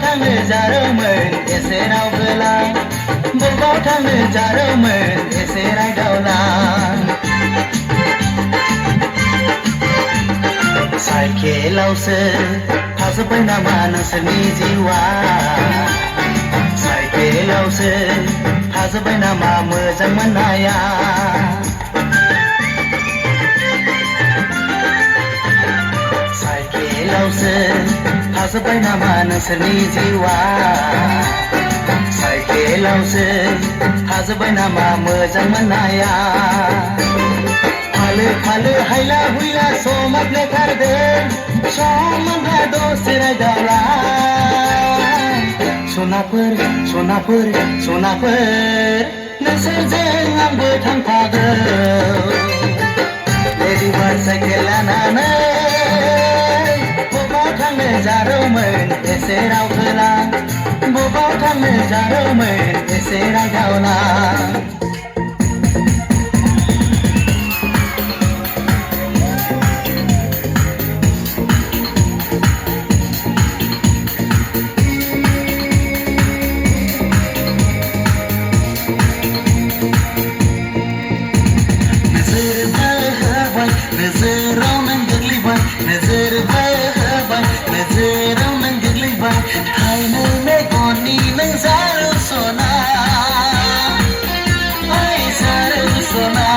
थांनो जारोमोन एसे रावबोला बबाव थांनो जारोमोन एसे रायदावला साइकेलावसो थाजोब्बाय नामा नोंसोरनि जिउआ साइकेलावसो थाजोब्बाय नामा मोजां मोननाया साइकेलावसो थाजोब्बाय नामा नोंसोरनि जिउआ साइकेलावसो थाजोब्बाय नामा मोजां मोननाया फालो फालो हायला हुइला समाबले खारदों समहा दसे रायदावला सनाफोर सनाफोर सनाफोर नोंसोरजों आंबो थांफागौ लेडिबार्ड साइकेल लानानै बबाव थांनो जारोमोन एसे रावबोला बबाव थांनो जारोमोन एसे रायदावला नोजोराव नों गोग्लैबाय नोजोर बोबाय नोजोराव नों गोग्लैबाय थाइनै मेगननि नों जारौ सना ओइ जारौ सना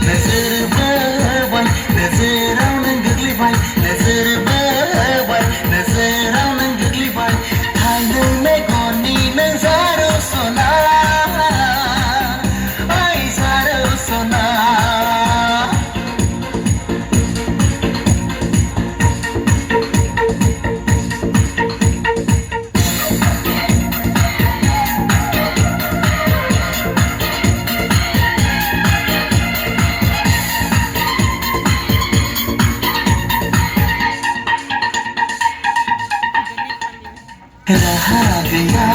नोजोर बोबाय नोजोराव नों गोग्लैबाय नोजोर बोबाय नोजोराव नों गोग्लैबाय थाइनै मेगननि नों जारौ सना ओइ जारौ सना राहा गैया